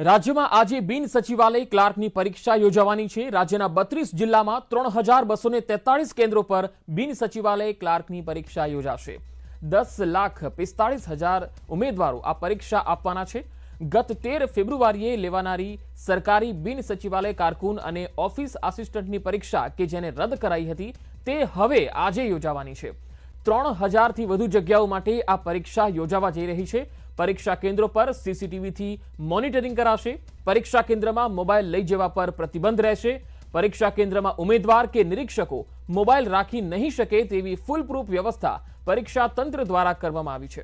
રાજ્યમાં આજે બિન સચિવાલય ક્લાર્કની પરીક્ષા યોજાવાની છે। રાજ્યના 32 જિલ્લામાં 3243 કેન્દ્રો પર બિન સચિવાલય ક્લાર્કની પરીક્ષા યોજાશે। 10,45,000 ઉમેદવારો આ પરીક્ષા આપવાના છે। ગત 13 ફેબ્રુઆરીએ લેવાનારી સરકારી બિન સચિવાલય કારકુન અને ઓફિસ આસિસ્ટન્ટની પરીક્ષા કે જેને રદ કરાઈ હતી તે હવે આજે યોજાવાની છે। 3000 થી વધુ જગ્યાઓ માટે આ પરીક્ષા યોજાવા જઈ રહી છે। परीक्षा केन्द्रों पर सीसीटीवी थी मॉनिटरिंग कराशे। परीक्षा केन्द्र में मोबाइल लई जवा पर प्रतिबंध रहेशे। परीक्षा केन्द्र में उम्मीदवार के निरीक्षको मोबाइल राखी नहीं शके तेवी फूल प्रूफ व्यवस्था परीक्षा तंत्र द्वारा करवामां आवी छे।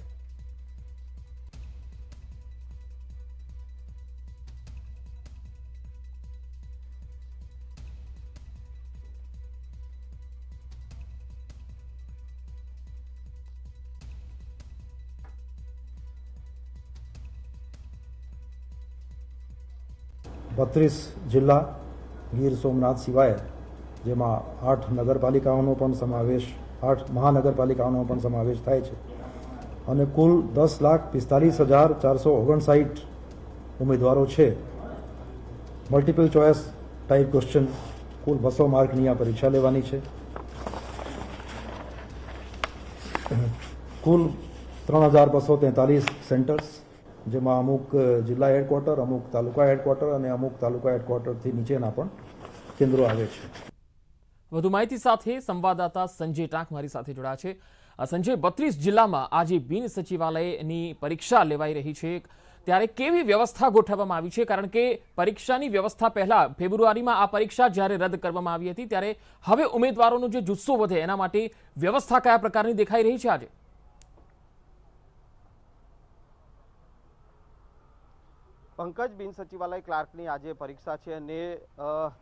बत्रीस जिला गीर सोमनाथ सिवाय जेमा 8 नगरपालिकाओं पण समावेश 8 महानगरपालिकाओं पण समावेश थाय छे अने कुल 10,45,459 उम्मीदवारों छे। मल्टीपल चॉइस टाइप क्वेश्चन कुल 200 मार्कनी आ परीक्षा लेवानी छे। कुल 3,243 सेंटर्स जेमा अमुक जिला हेडक्वार्टर अमुक तालुका हेडक्वार्टर और अमुक तालुका हेडक्वार्टर थी नीचेना पण केन्द्रों आवे छे। વધુ માહિતી સાથે સંવાદદાતા સંજય ટાંક મારી સાથે જોડાયા છે। સંજય, 32 જિલ્લામાં આજે બિન સચિવાલયની પરીક્ષા લેવાઈ રહી છે, ત્યારે કેવી વ્યવસ્થા ગોઠવવામાં આવી છે? કારણ કે પરીક્ષાની વ્યવસ્થા પહેલા ફેબ્રુઆરીમાં આ પરીક્ષા જ્યારે રદ કરવામાં આવી હતી ત્યારે હવે ઉમેદવારોનો જે જુસ્સો વધે એના માટે વ્યવસ્થા કયા પ્રકારની દેખાઈ રહી છે? આજે पंकज बिन सचिवालय क्लार्कनी आज परीक्षा है ने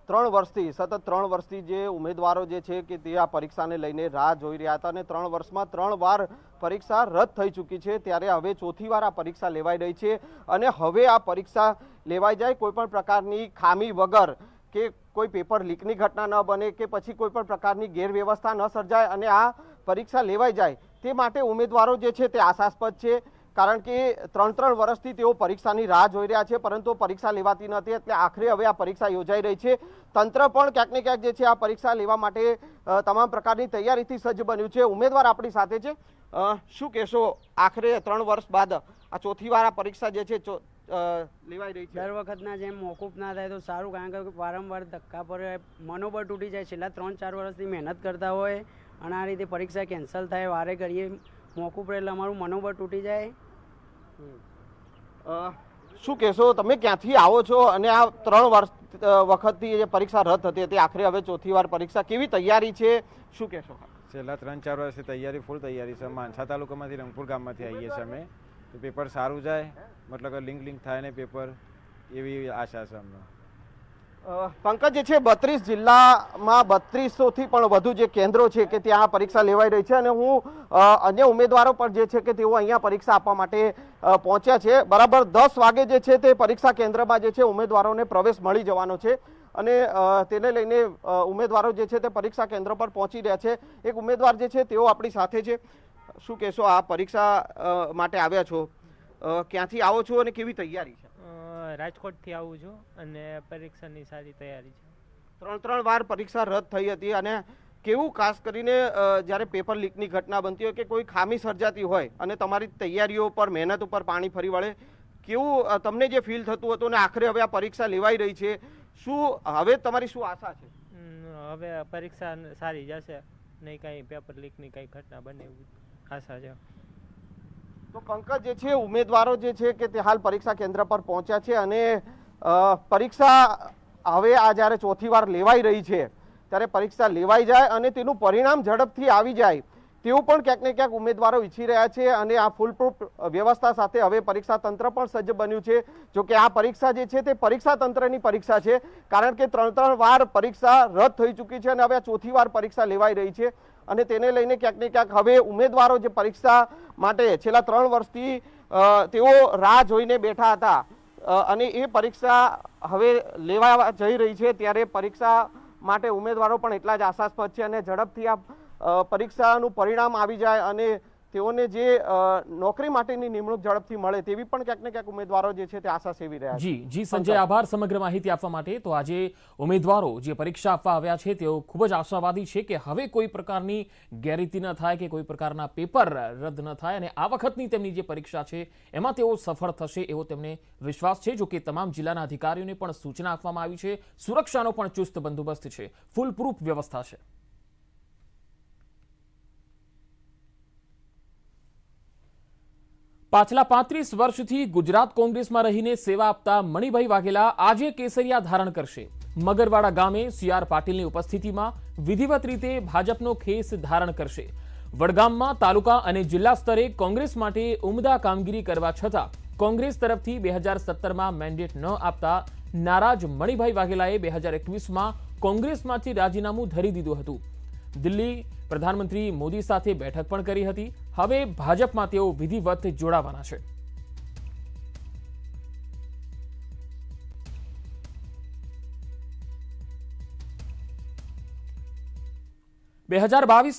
3 वर्षथी सतत 3 वर्षथी जे उम्मीदवारों जे छे कि ते आ परीक्षा ने लईने राह जोई रह्या हता। 3 वर्ष में 3 बार परीक्षा रद्द थई चूकी है, त्यारे हवे चौथी वार आ परीक्षा लेवाई रही है। अने हवे आ परीक्षा लेवाई जाए कोईपण प्रकारनी खामी वगर के कोई पेपर लीकनी घटना न बने के पछी कोईपण प्रकारनी गैरव्यवस्था न सर्जाय अने आ परीक्षा लेवाई जाए ते माटे उम्मीदवारों जे छे ते आशास्पद छे। कारण के 3 वर्षथी तेओ परीक्षानी राह जोई रह्या छे परंतु परीक्षा लेवाती नथी, एटले आखरे हवे आ परीक्षा योजाई रही है। तंत्र पण क्यांक ने क्यांक जे छे आ परीक्षा लेवा माटे तमाम प्रकारनी तैयारीथी सज्ज बन्युं छे। उम्मीदवार आपणी साथे छे, शुं कहेशो? आखरे 3 वर्ष बाद आ चौथी वार आ परीक्षा जे छे लेवाई रही है। दर वखतना जेम मोकूफ ना थाय तो सारूं, कारण के वारंवार धक्का पर मनोबळ तूटी जाय। छेल्ला 3-4 वर्षथी मेहनत करता होय अने आ रीते परीक्षा केन्सल थाय, वारे घड़ीए मोकूफ रहे એટલે અમારું મનોબળ તૂટી જાય। શું કહેશો? તમે ક્યાંથી આવો છો અને આ 3 વખતથી જે પરીક્ષા રદ હતી તે આખરે હવે ચોથી વાર પરીક્ષા, કેવી તૈયારી છે, શું કહેશો? છેલ્લા 3-4 વર્ષથી તૈયારી ફૂલ તૈયારી છે। માનસા તાલુકામાંથી રંગપુર ગામમાંથી આવીએ છીએ અમે, તો પેપર સારું જાય, મતલબ કે લિંક થાય ને પેપર, એવી આશા છે અમને। पंकज जे छे 32 जिल्लामां 3200 थी पण वधु जे केन्द्रो छे के त्यां परीक्षा लेवाई रही छे अने हुं अन्य उम्मीदवारों पर जे छे के तेओ अहींया परीक्षा आपवा माटे पहोंच्या छे। बराबर 10 वागे जे छे ते परीक्षा केन्द्रमां जे छे उम्मीदवारोने प्रवेश मळी जवानो छे अने तेने लईने उम्मीदवारो जे छे ते परीक्षा केन्द्र पर पहोंची रह्या छे। एक उम्मीदवार जे छे तेओ आपणी साथे छे। शुं कहेशो? आ परीक्षा माटे आव्या छो, क्यांथी आવો છો અને કેવી તૈયારી છે? રાજકોટથી આવું છું અને પરીક્ષાની સારી તૈયારી છે। 3 વાર પરીક્ષા રદ થઈ હતી અને કેવું, ખાસ કરીને જ્યારે પેપર લીકની ઘટના બનતી હોય કે કોઈ ખામી સર્જાતી હોય અને તમારી તૈયારીઓ પર મહેનત ઉપર પાણી ફરી વળે, કેવું તમને જે ફીલ થતું હતું અને આખરે હવે આ પરીક્ષા લેવાઈ રહી છે, શું હવે તમારી શું આશા છે? હવે પરીક્ષા સારી જશે, નહીં કાંઈ પેપર લીકની કાંઈ ઘટના બને એવી આશા છે। तो पंकज जे छे उम्मीदवारों जे छे के ते हाल परीक्षा केन्द्र पर पहुंच्या छे अने परीक्षा हवे आ ज्यारे चौथी वार लेवाई रही छे त्यारे परीक्षा लेवाई जाए अने तेनुं परिणाम झड़पथी आवी जाए तेवुं पण क्यांक ने क्यांक उम्मीदवारो ईच्छी रह्या छे अने आ फूलप्रूफ व्यवस्था साथे हवे परीक्षा तंत्र पण सज्ज बन्युं छे। जो कि आ परीक्षा जे छे ते परीक्षा तंत्रनी परीक्षा छे, कारण के 3 वार परीक्षा रद थई चूकी छे अने हवे चौथी वार परीक्षा लेवाई रही छे અને તેને લઈને ક્યાંક ને ક્યાંક હવે ઉમેદવારો જે પરીક્ષા માટે છેલ્લા 3 વર્ષથી તેઓ રાહ જોઈને બેઠા હતા અને એ પરીક્ષા હવે લેવા જઈ રહી છે, ત્યારે પરીક્ષા માટે ઉમેદવારો પણ એટલા જ આશાસ્પદ છે અને ઝડપથી આ પરીક્ષાનું પરિણામ આવી જાય અને તેઓને જે નોકરી માટેની નિમણૂક ઝડપથી મળે તેવી પણ ક્યાંક ને ક્યાંક ઉમેદવારો જે છે તે આશા સેવી રહ્યા છે. જી સંજય, આભાર સમગ્ર માહિતી આપવા માટે. તો આજે ઉમેદવારો જે પરીક્ષા આપવા આવ્યા છે તેઓ ખૂબ જ આશાવાદી છે કે હવે કોઈ પ્રકારની ગેરરીતિ ન થાય કે કોઈ પ્રકારના પેપર રદ ન થાય અને આ વખતની તેમની જે પરીક્ષા છે એમાં તેઓ સફળ થશે એવો તેમને વિશ્વાસ છે. જો કે તમામ જિલ્લાના અધિકારીઓને પણ સૂચના આપવામાં આવી છે. સુરક્ષાનો પણ ચુસ્ત બંદોબસ્ત છે, ફૂલ પ્રૂફ વ્યવસ્થા છે. પાછલા 35 વર્ષથી ગુજરાત કોંગ્રેસમાં રહીને સેવા આપતા મણિભાઈ વાઘેલા આજે કેસરિયા ધારણ કરશે. મગરવાડા ગામે સી.આર. પાટીલની ઉપસ્થિતિમાં વિધિવત રીતે ભાજપનો ખેસ ધારણ કરશે. વડગામમાં તાલુકા અને જિલ્લા સ્તરે કોંગ્રેસ માટે ઉમદા કામગીરી કરવા છતાં કોંગ્રેસ તરફથી 2017માં મેન્ડેટ ન આપતા નારાજ મણિભાઈ વાઘેલાએ 2021માં કોંગ્રેસમાંથી રાજીનામું ધરી દીધું હતું. દિલ્હી પ્રધાનમંત્રી મોદી સાથે બેઠક પણ કરી હતી. હવે ભાજપમાં તેઓ વિધિવત જોડાવાના છે.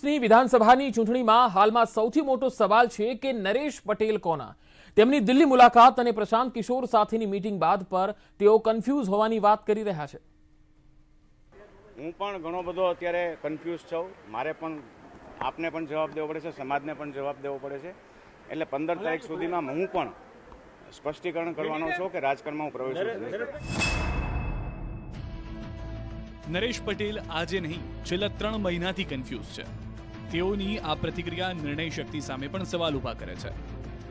ની વિધાનસભાની ચૂંટણીમાં હાલમાં સૌથી મોટો સવાલ છે કે નરેશ પટેલ કોના. તેમની દિલ્હી મુલાકાત અને પ્રશાંત કિશોર સાથેની મીટિંગ બાદ પર તેઓ કન્ફ્યુઝ હોવાની વાત કરી રહ્યા છે. હું પણ ઘણો બધો અત્યારે કન્ફ્યુઝ છું. મારે પણ આપને પણ જવાબ દેવો પડે છે, સમાજને પણ જવાબ દેવો પડે છે. એટલે 15 તારીખ સુધીમાં હું પણ સ્પષ્ટીકરણ કરવાનો છું કે રાજકારણમાં હું પ્રવેશું નહીં. નરેશ પટેલ આજે નહીં, છેલ્લા 3 મહિનાથી કન્ફ્યુઝ છે. તેઓની આ પ્રતિક્રિયા નિર્ણય શક્તિ સામે પણ સવાલ ઊભા કરે છે.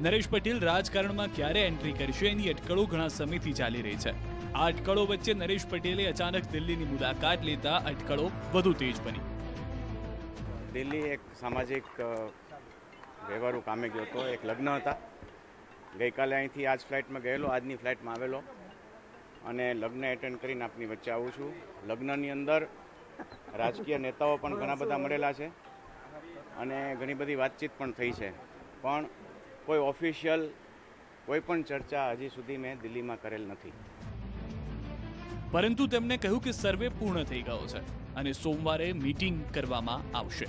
નરેશ પટેલ રાજકારણમાં ક્યારે એન્ટ્રી કરશે એની અટકળો ઘણા સમયથી ચાલી રહી છે. આ અટકળો વચ્ચે નરેશ પટેલે અચાનક દિલ્હીની મુલાકાત લેતા અટકળો વધુ તેજ બની. દિલ્હી એક સામાજિક વ્યવહારુ કામે ગયો હતો. એક લગ્ન હતા. ગઈકાલે અહીંથી આજ ફ્લાઇટમાં ગયેલો, આજની ફ્લાઇટમાં આવેલો અને લગ્ન એટેન્ડ કરીને આપની વચ્ચે આવું છું. લગ્નની અંદર રાજકીય નેતાઓ પણ ઘણા બધા મળેલા છે અને ઘણી બધી વાતચીત પણ થઈ છે, પણ કોઈ ઓફિશિયલ કોઈ પણ ચર્ચા હજી સુધી મેં દિલ્હીમાં કરેલ નથી. પરંતુ તેમણે કહ્યું કે સર્વે પૂર્ણ થઈ ગયો છે અને સોમવારે મીટિંગ કરવામાં આવશે.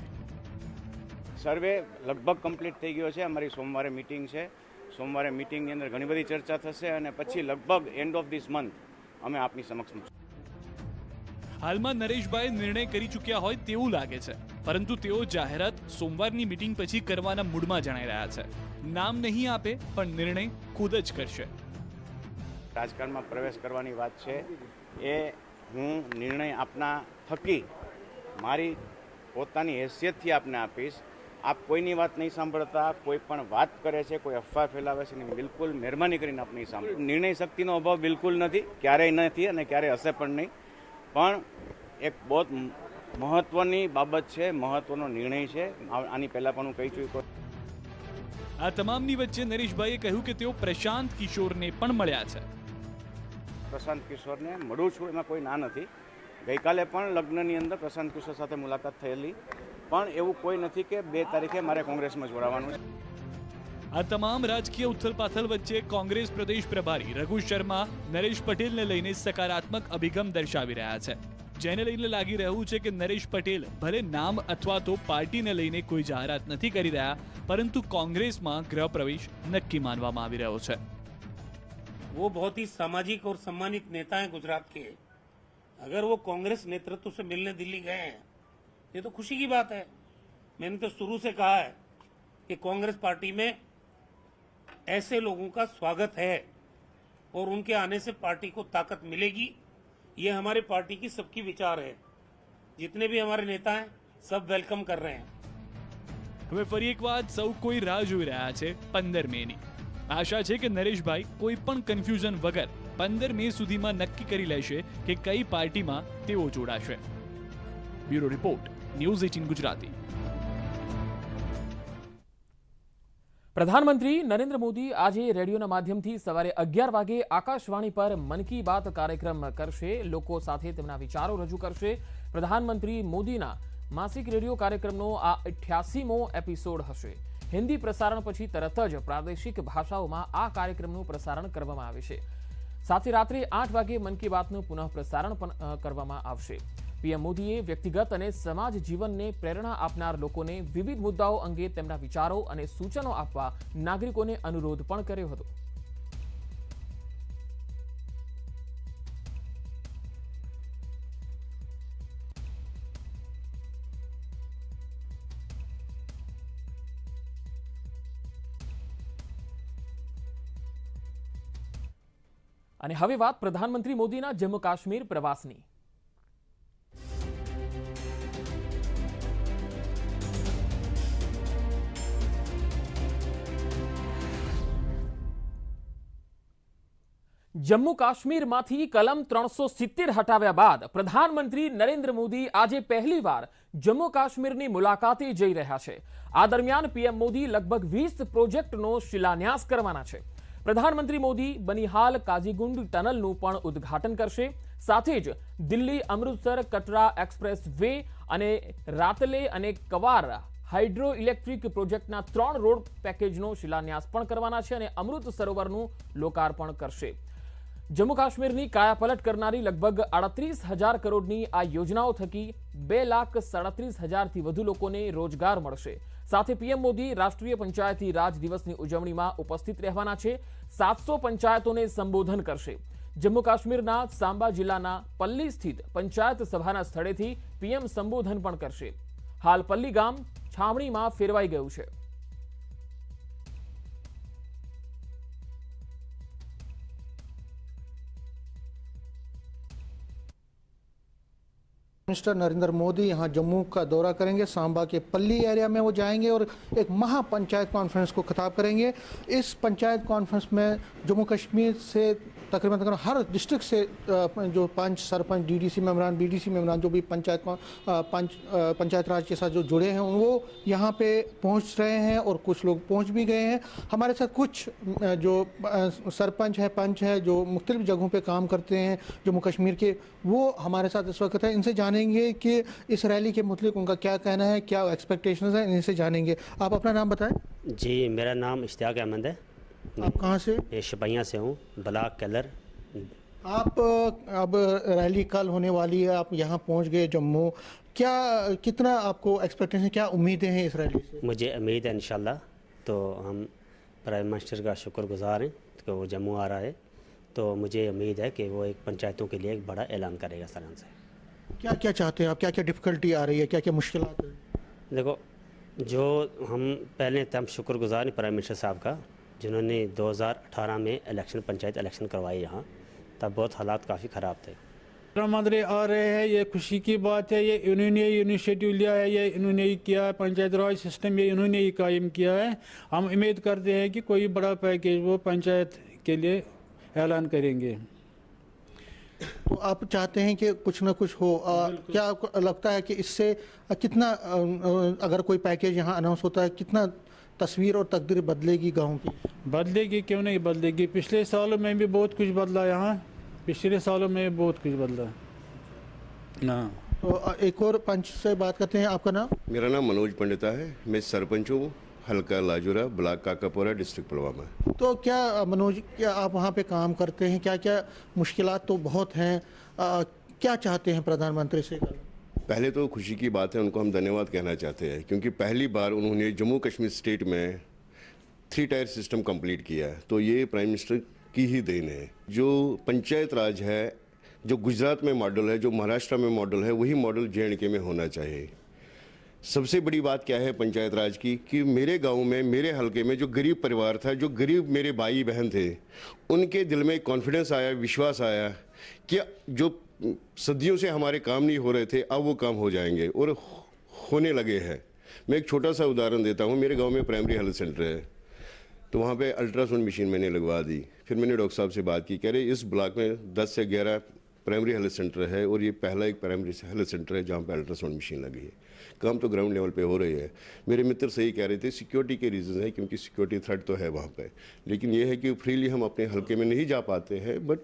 સર્વે લગભગ કમ્પ્લીટ થઈ ગયો છે. અમારી સોમવારે મીટિંગ છે. સોમવારે મીટિંગની અંદર ઘણી બધી ચર્ચા થશે અને પછી લગભગ એન્ડ ઓફ ધીસ મંથ અમે આપની સમક્ષ મૂકશું. હાલમાં નરેશભાઈ નિર્ણય કરી ચૂક્યા હોય તેવું લાગે છે, પરંતુ તેઓ જાહેરાત સોમવારની મીટિંગ પછી કરવાના મૂડમાં જણાઈ રહ્યા છે. નામ નહીં આપે પણ નિર્ણય ખુદ જ કરશે. રાજકારણમાં પ્રવેશ કરવાની વાત છે એ હું નિર્ણય આપના થકી મારી પોતાની હેસિયતથી આપને આપીશ. આપ કોઈની વાત નહીં સાંભળતા, કોઈ પણ વાત કરે છે, કોઈ અફવા ફેલાવે છે એની બિલકુલ મહેરબાની કરીને આપ નહીં સાંભળો. નિર્ણય શક્તિનો અભાવ બિલકુલ નથી, ક્યારેય નથી અને ક્યારેય હશે પણ નહીં. પણ એક બહુ મહત્વની બાબત છે, મહત્વનો નિર્ણય છે. આની પહેલાં પણ હું કહી ચૂક્યો. આ તમામની વચ્ચે નરેશભાઈએ કહ્યું કે તેઓ પ્રશાંત કિશોરને પણ મળ્યા છે. પ્રશાંત કિશોરને મળું છું એમાં કોઈ ના નથી. ગઈકાલે પણ લગ્નની અંદર પ્રશાંત કિશોર સાથે મુલાકાત થયેલી, પણ એવું કોઈ નથી કે 2 તારીખે મારે કોંગ્રેસમાં જોડાવાનું છે. આ તમામ રાજકીય ઉથલપાથલ વચ્ચે કોંગ્રેસ પ્રદેશ પ્રભારી રઘુ શર્મા નરેશ પટેલને લઈને સકારાત્મક અભિગમ દર્શાવી રહ્યા છે, જેને લઈને લાગી રહ્યું છે કે નરેશ પટેલ ભલે નામ અથવા તો પાર્ટીને લઈને કોઈ જાહેરાત નથી કરી રહ્યા, પરંતુ કોંગ્रेस में गृह प्रवेश नक्की मानवामां आवी रह्यो छे। वो बहुत ही सामाजिक और सम्मानित नेता हैं गुजरात के। अगर वो कांग्रेस नेतृत्व से मिलने दिल्ली गए हैं, ये तो खुशी की बात है। मैंने तो शुरू से कहा है कि कांग्रेस पार्टी में ऐसे लोगों का स्वागत है और उनके आने से पार्टी को ताकत मिलेगी। ये हमारी पार्टी की सबकी विचार है। जितने भी हमारे नेता हैं सब वेलकम कर रहे हैं। હવે ફરી એક વાત સૌ કોઈ રાહ જોઈ રહ્યા છે 15 મેની। આશા છે કે નરેશભાઈ કોઈ પણ કન્ફ્યુઝન વગર 15 મે સુધીમાં નક્કી કરી લેશે કે કઈ પાર્ટીમાં તેઓ જોડાશે। Bureau report, news 18 Gujarati. પ્રધાનમંત્રી નરેન્દ્ર મોદી આજે રેડિયોના માધ્યમથી સવારે 11 વાગે આકાશવાણી પર મન કી બાત કાર્યક્રમ કરશે। લોકો સાથે તેમના વિચારો રજૂ કરશે। પ્રધાનમંત્રી મોદીના માસિક રેડિયો કાર્યક્રમનો આ 88મો એપિસોડ હશે। હિન્દી પ્રસારણ પછી તરત જ પ્રાદેશિક ભાષાઓમાં આ કાર્યક્રમનું પ્રસારણ કરવામાં આવે છે। સાથે રાત્રે 8 વાગે મન કી બાતનું પુનઃ પ્રસારણ પણ કરવામાં આવશે। પીએમ મોદીએ વ્યક્તિગત અને સમાજ જીવનને પ્રેરણા આપનાર લોકોને વિવિધ મુદ્દાઓ અંગે તેમના વિચારો અને સૂચનો આપવા નાગરિકોને અનુરોધ પણ કર્યો હતો. અને હવે વાત પ્રધાનમંત્રી મોદીના જમ્મુ કાશ્મીર પ્રવાસની. જમ્મુ કાશ્મીરમાંથી કલમ 370 હટાવ્યા બાદ પ્રધાનમંત્રી નરેન્દ્ર મોદી આજે પહેલીવાર જમ્મુ કાશ્મીરની મુલાકાતે જઈ રહ્યા છે. આ દરમિયાન પીએમ મોદી લગભગ 20 પ્રોજેક્ટનો શિલાન્યાસ કરવાના છે. પ્રધાનમંત્રી મોદી બનિહાલ કાજીગુંડ ટનલનું પણ ઉદ્ઘાટન કરશે. સાથે જ દિલ્હી અમૃતસર કટરા એક્સપ્રેસ વે અને રાતલે અને કવાર હાઇડ્રો ઇલેક્ટ્રિક પ્રોજેક્ટના 3 રોડ પેકેજનો શિલાન્યાસ પણ કરવાના છે અને અમૃત સરોવરનું લોકાર્પણ કરશે. જમ્મુ કાશ્મીરની કાયાપલટ કરનારી લગભગ 38,000 કરોડની આ યોજનાઓ થકી 2,37,000થી વધુ લોકોને રોજગાર મળશે. સાથે પીએમ મોદી રાષ્ટ્રીય પંચાયતી રાજ દિવસની ઉજવણીમાં ઉપસ્થિત રહેવાના છે. 700 પંચાયતોને સંબોધન કરશે. જમ્મુ કાશ્મીરના સાંબા જિલ્લાના પલ્લી સ્થિત પંચાયત સભાના સ્થળેથી પીએમ સંબોધન પણ કરશે. હાલ પલ્લી ગામ છાવણીમાં ફેરવાઈ ગયું છે. मिनिस्टर नरेंद्र मोदी यहाँ जम्मू का दौरा करेंगे. सांबा के पल्ली एरिया में वो जाएंगे और एक महापंचायत कॉन्फ्रेंस को खिताब करेंगे. इस पंचायत कॉन्फ्रेंस में जम्मू कश्मीर से तकरीबन हर डिस्ट्रिक्ट से जो पंच सरपंच डीडीसी मेंबरान बीडीसी मेंबरान जो भी पंचायत राज के साथ जो जुड़े हैं वो यहाँ पे पहुँच रहे हैं और कुछ लोग पहुँच भी गए हैं. हमारे साथ कुछ जो सरपंच है पंच है जो मुख्तलिफ जगहों पे काम करते हैं जम्मू कश्मीर के, वो हमारे साथ इस वक्त है. इनसे जानेंगे कि इस रैली के मुताबिक उनका क्या कहना है, क्या एक्सपेक्टेशंस हैं, इनसे जानेंगे. आप अपना नाम बताएं. जी, मेरा नाम इश्तियाक अहमद है. आप कहाँ से? ये शपैया से हूँ, ब्लॉक कलर. आप अब रैली कल होने वाली है, आप यहाँ पहुँच गए जम्मू. क्या कितना आपको एक्सपेक्टेशन, क्या उम्मीदें हैं इस रैली से? मुझे उम्मीद है इंशाल्लाह. तो हम प्राइम मिनिस्टर का शुक्रगुजार हैं कि वो जम्मू आ रहा है. तो मुझे उम्मीद है कि वो एक पंचायतों के लिए एक बड़ा ऐलान करेगा इस तरह से. क्या क्या चाहते हैं आप, क्या क्या डिफ़िकल्टी आ रही है, क्या क्या मुश्किलात है? देखो, जो हम पहले तब शुक्रगुजार हैं प्राइम मिनिस्टर साहब का, जिन्होंने 2018 में इलेक्शन पंचायत इलेक्शन करवाए यहाँ. तब बहुत हालात काफ़ी ख़राब थे. प्रधानमंत्री आ रहे हैं, ये खुशी की बात है. ये इन्होंने इनिशिएटिव लिया है, ये इन्होंने ही किया है. पंचायत राज सिस्टम ये इन्होंने ही कायम किया है. हम उम्मीद करते हैं कि कोई बड़ा पैकेज वो पंचायत के लिए ऐलान करेंगे. तो आप चाहते हैं कि कुछ ना कुछ हो. क्या आपको लगता है कि इससे कितना अगर कोई पैकेज यहाँ अनाउंस होता है, कितना तस्वीर और तकदीर बदलेगी गाँव की? बदलेगी, क्यों नहीं बदलेगी. पिछले सालों में भी बहुत कुछ बदला यहाँ. पिछले सालों में बहुत कुछ बदला ना. तो एक और पंच से बात करते हैं. आपका नाम? मेरा नाम मनोज पंडिता है. मैं सरपंच हूँ, हल्का लाजुरा, ब्लॉक काकापुरा, डिस्ट्रिक्ट पुलवामा. तो क्या मनोज, क्या आप वहाँ पे काम करते हैं, क्या क्या मुश्किलात तो बहुत हैं, क्या चाहते हैं प्रधानमंत्री से? पहले तो खुशी की बात है, उनको हम धन्यवाद कहना चाहते हैं क्योंकि पहली बार उन्होंने जम्मू कश्मीर स्टेट में 3 टायर सिस्टम कंप्लीट किया है. तो ये प्राइम मिनिस्टर की ही देन है. जो पंचायत राज है, जो गुजरात में मॉडल है, जो महाराष्ट्र में मॉडल है, वही मॉडल J&K में होना चाहिए. सबसे बड़ी बात क्या है पंचायत राज की कि मेरे गांव में, मेरे हलके में जो गरीब परिवार था, जो गरीब मेरे भाई बहन थे, उनके दिल में कॉन्फिडेंस आया, विश्वास आया कि जो सदियों से हमारे काम नहीं हो रहे थे अब वो काम हो जाएंगे और होने लगे हैं. मैं एक छोटा सा उदाहरण देता हूँ. मेरे गांव में प्राइमरी हेल्थ सेंटर है, तो वहाँ पे अल्ट्रासाउंड मशीन मैंने लगवा दी. फिर मैंने डॉक्टर साहब से बात की, कह रहे इस ब्लॉक में 10 से 11 प्राइमरी हेल्थ सेंटर है और ये पहला एक प्राइमरी हेल्थ सेंटर है जहाँ पे अल्ट्रासाउंड मशीन लगी है. काम तो ग्राउंड लेवल पे हो रही है. मेरे मित्र सही कह रहे थे, सिक्योरिटी के रीज़न है क्योंकि सिक्योरिटी थ्रेट तो है वहाँ पे, लेकिन ये है कि फ्रीली हम अपने हलके में नहीं जा पाते हैं. बट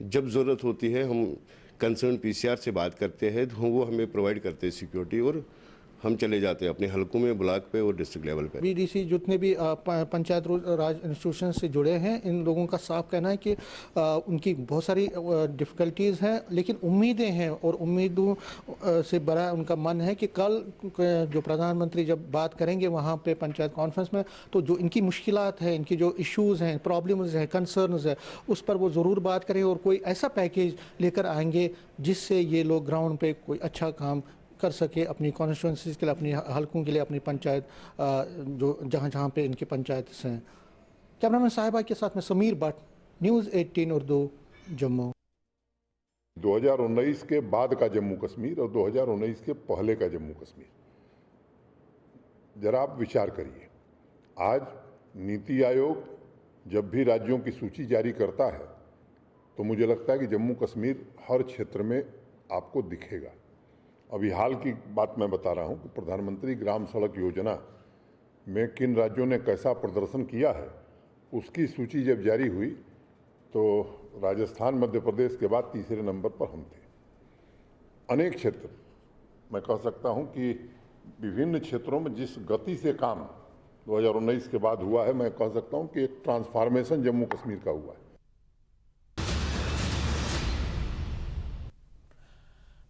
जब ज़रूरत होती है हम कंसर्न PCR से बात करते हैं तो वो हमें प्रोवाइड करते हैं सिक्योरिटी. और हम चले जाते हैं अपने हलकों में, ब्लॉक पे और डिस्ट्रिक्ट लेवल पे। बीडीसी जितने भी पंचायत राज इंस्टीट्यूशन से जुड़े हैं, इन लोगों का साफ कहना है कि उनकी बहुत सारी डिफ़िकल्टीज़ हैं, लेकिन उम्मीदें हैं और उम्मीदों से बड़ा उनका मन है कि कल जो प्रधानमंत्री जब बात करेंगे वहाँ पे पंचायत कॉन्फ्रेंस में, तो जो इनकी मुश्किलात हैं, इनकी जो इश्यूज़ हैं, प्रॉब्लम्स हैं, कंसर्न्स है, उस पर वो ज़रूर बात करें और कोई ऐसा पैकेज लेकर आएंगे जिससे ये लोग ग्राउंड पे कोई अच्छा काम कर सके अपनी कॉन्स्टिट्यूंसीज के लिए, अपनी हलकों के लिए, अपनी पंचायत जो जहाँ जहाँ पे इनकी पंचायत हैं। कैमरामैन साहिबा के साथ में समीर भट्ट, न्यूज़ 18 उर्दू, जम्मू। 2019 के बाद का जम्मू कश्मीर और 2019 के पहले का जम्मू कश्मीर, जरा आप विचार करिए। आज नीति आयोग जब भी राज्यों की सूची जारी करता है तो मुझे लगता है कि जम्मू कश्मीर हर क्षेत्र में आपको दिखेगा। अभी हाल की बात मैं बता रहा हूं कि प्रधानमंत्री ग्राम सड़क योजना में किन राज्यों ने कैसा प्रदर्शन किया है, उसकी सूची जब जारी हुई तो राजस्थान मध्य प्रदेश के बाद तीसरे नंबर पर हम थे। अनेक क्षेत्र, मैं कह सकता हूं कि विभिन्न क्षेत्रों में जिस गति से काम 2019 के बाद हुआ है, मैं कह सकता हूं कि एक ट्रांसफॉर्मेशन जम्मू कश्मीर का हुआ है।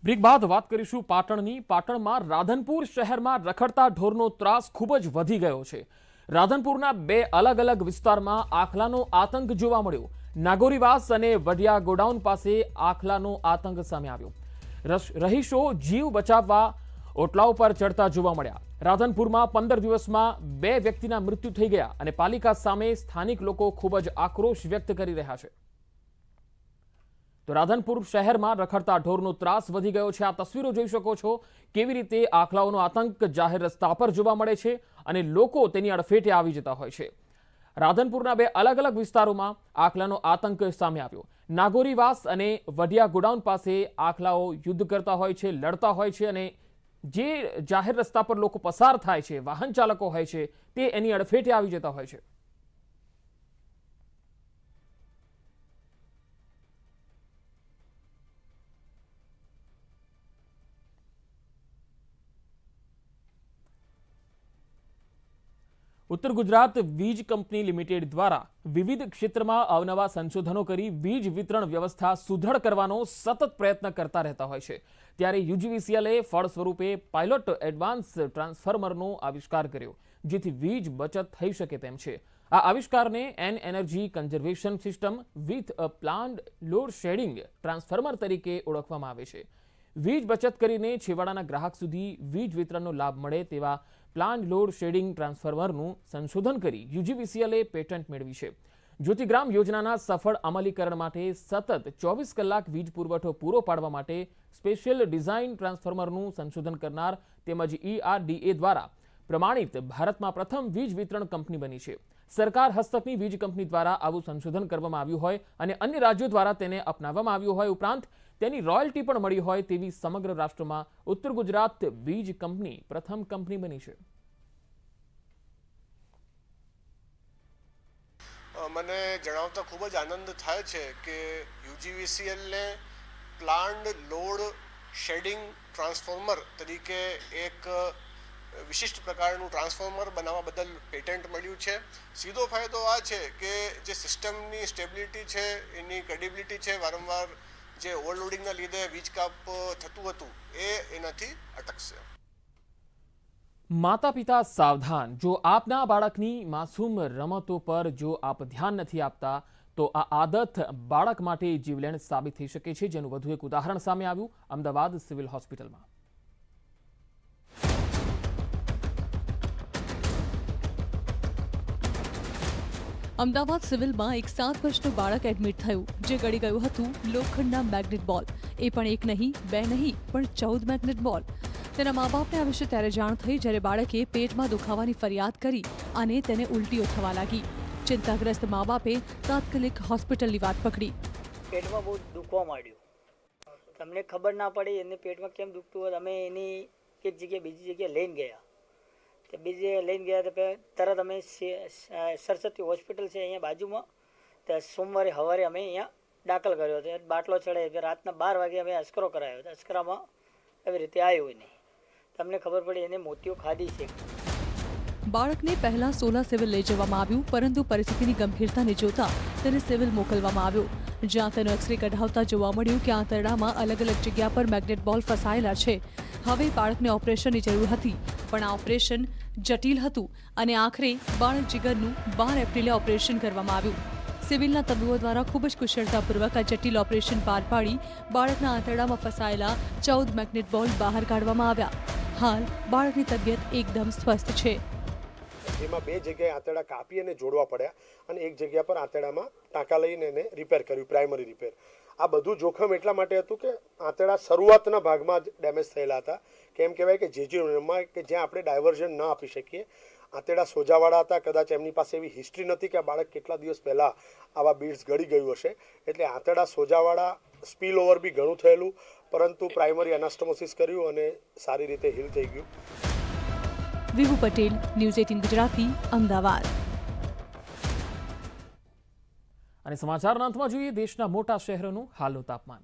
બ્રેક બાદ વાત કરીશું પાટણની। પાટણમાં રાધનપુર શહેરમાં રખડતા ઢોરનો ત્રાસ ખૂબ જ વધી ગયો છે। રાધનપુરના બે અલગ અલગ વિસ્તારમાં આખલાનો આતંક જોવા મળ્યો। નાગોરીવાસ અને વડિયા ગોડાઉન પાસે આખલાનો આતંક સામે આવ્યો। રહીશો જીવ બચાવવા ઓટલાઓ પર ચડતા જોવા મળ્યા। રાધનપુરમાં 15 દિવસમાં 2 વ્યક્તિના મૃત્યુ થઈ ગયા અને પાલિકા સામે સ્થાનિક લોકો ખૂબ જ આક્રોશ વ્યક્ત કરી રહ્યા છે। તો રાધનપુર શહેરમાં રખડતા ઢોરનો ત્રાસ વધી ગયો છે। આ તસવીરો જોઈ શકો છો કેવી રીતે આખલાઓનો આતંક જાહેર રસ્તા પર જોવા મળે છે અને લોકો તેની અડફેટે આવી જતા હોય છે। રાધનપુરના બે અલગ અલગ વિસ્તારોમાં આખલાનો આતંક સામે આવ્યો। નાગોરીવાસ અને વડિયા ગોડાઉન પાસે આખલાઓ યુદ્ધ કરતા હોય છે, લડતા હોય છે અને જે જાહેર રસ્તા પર લોકો પસાર થાય છે, વાહન ચાલકો હોય છે, તે એની અડફેટે આવી જતા હોય છે। उत्तर गुजरात वीज कंपनी लिमिटेड द्वारा विविध क्षेत्र में अवनवा संशोधनों करी वीज वितरण व्यवस्था सुदृढ़ करवानो सतत प्रयत्न करता रहता होय छे। त्यारे यूजीवीसीएले फल स्वरूपे पायलट एडवांस ट्रांसफॉर्मरनो आविष्कार कर्यो, जेथी वीज बचत थई शके तेम छे। आ आविष्कारने an energy conservation system with a planned load shedding transformer तरीके ओळखवामां आवे छे। वीज बचत करीने छेवाड़ाना ग्राहक सुधी वीज वितरणनो लाभ मळे तेवा प्लान लोड शेडिंग ट्रांसफॉर्मरનું સંશોધન કરી યુજીવીસીએલે પેટન્ટ મેળવી છે। જ્યોતિગ્રામ યોજનાના સફળ અમલીકરણ માટે સતત 24 કલાક વીજ પુરવઠો પૂરો પાડવા માટે સ્પેશિયલ ડિઝાઇન ટ્રાન્સફોર્મરનું સંશોધન કરનાર તેમજ ERDA દ્વારા પ્રમાણિત ભારતમાં પ્રથમ વીજ વિતરણ કંપની બની છે। સરકાર હસ્તકની વીજ કંપની દ્વારા આવું સંશોધન કરવામાં આવ્યું હોય અને અન્ય રાજ્યો દ્વારા તેને અપનાવવામાં આવ્યું હોય, ઉપરાંત તેની રોયલ્ટી પણ મળી હોય તેવી સમગ્ર રાષ્ટ્રમાં ઉત્તર ગુજરાત વીજ કંપની પ્રથમ કંપની બની છે। મને જણાવતા ખૂબ જ આનંદ થાય છે કે યુજીવીસીએલને પ્લાન્ડ લોડ શેડિંગ ટ્રાન્સફોર્મર તરીકે એક વિશિષ્ટ પ્રકારનું ટ્રાન્સફોર્મર બનાવવા બદલ પેટન્ટ મળ્યું છે। સીધો ફાયદો આ છે કે જે સિસ્ટમની સ્ટેબિલિટી છે, એની ક્રેડિબિલિટી છે, વારંવાર જે ઓવરલોડિંગના લીધે વીજ કાપ થતું હતું એ એનાથી અટકશે। माता पिता सावधान। जो आपना बाळकनी मासूम रमतो पर जो आप ध्यान नहीं आपता तो आ आदत बाळक माटे जीवलेण साबित थई शके छे, जेनुं वधु एक उदाहरण सामे आव्युं अमदावाद सिविल होस्पिटलमां। अमदावाद सिविलमां एक 7 वर्षનું બાળક એડમિટ થયું, જે ગળી ગયું હતું લોખંડના મેગ્નેટ બોલ। એ પણ એક નહીં, બે નહીં, પણ 14 મેગ્નેટ બોલ। તેના મા બાપને આ વિશે ત્યારે જાણ થઈ જ્યારે બાળકે પેટમાં દુખાવાની ફરિયાદ કરી અને તેને ઉલટીઓ થવા લાગી। ચિંતાગ્રસ્ત મા બાપે તાત્કાલિક હોસ્પિટલની વાત પકડી। પેટમાં બહુ દુખવા માંડ્યું, તમને ખબર ના પડી એને પેટમાં કેમ દુખતું હોય। અમે એની એક જગ્યાએ બીજી જગ્યાએ લઈને ગયા, તો બીજી જગ્યાએ લઈને ગયા તો તરત અમે સરસ્વતી હોસ્પિટલ છે અહીંયા બાજુમાં, તો સોમવારે સવારે અમે અહીંયા દાખલ કર્યો હતો। બાટલો ચડાવ્યો, રાતના 12 વાગે અમે અસ્કરો કરાવ્યો હતો। અસ્કરામાં એવી રીતે આવ્યો નહીં, તમને ખબર પડે એને મોતિયો ખાધી છે. બાળકને પહેલા સોલા સિવિલ લઈ જવામાં આવ્યું, પરંતુ પરિસ્થિતિની ગંભીરતાને જોતા તેને સિવિલ મોકલવામાં આવ્યો, જ્યાં તેનો એક્સરે કઢાવતા જોવા મળ્યું કે આંતરડામાં અલગ અલગ જગ્યા પર મેગ્નેટ બોલ ફસાયેલા છે. હવે બાળકને ઓપરેશનની જરૂર હતી, પણ આ ઓપરેશન જટિલ હતું અને આખરે બાળક જીગરનું 12 એપ્રિલે ઓપરેશન કરવામાં આવ્યું. સિવિલના તબીબો દ્વારા ખૂબ જ કુશળતાપૂર્વક આ જટિલ ઓપરેશન પાર પાડી બાળકના આંતરડામાં ફસાયેલા 14 મેગ્નેટ બોલ બહાર કાઢવામાં આવ્યા. હાલ બાળકની તબિયત એકદમ સ્વસ્થ છે. જેમાં 2 જગ્યાએ આંતરડા કાપી અને જોડવા પડ્યા અને એક જગ્યા પર આંતરડામાં ટાંકા લઈને એને રિપેર કર્યું, પ્રાઇમરી રિપેર. આ બધું જોખમ એટલા માટે હતું કે આંતરડા શરૂઆતના ભાગમાં જ ડેમેજ થયેલા હતા, કે એમ કહેવાય કે જેજીમાં કે જ્યાં આપણે ડાયવર્ઝન ન આપી શકીએ. આંતરડા સોજાવાળા હતા, કદાચ એમની પાસે એવી હિસ્ટ્રી નથી કે આ બાળક કેટલા દિવસ પહેલાં આવા બીડ્સ ગળી ગયું હશે, એટલે આંતરડા સોજાવાળા, સ્પીલ ઓવર બી ઘણું થયેલું, પરંતુ પ્રાઇમરી એનાસ્ટોમોસિસ કર્યું અને સારી રીતે હીલ થઈ ગયું. વિભુ પટેલ, ન્યૂઝ 18 ગુજરાતી, અમદાવાદ. અને સમાચારના અંતમાં જોઈએ દેશના મોટા શહેરોનું હાલનું તાપમાન.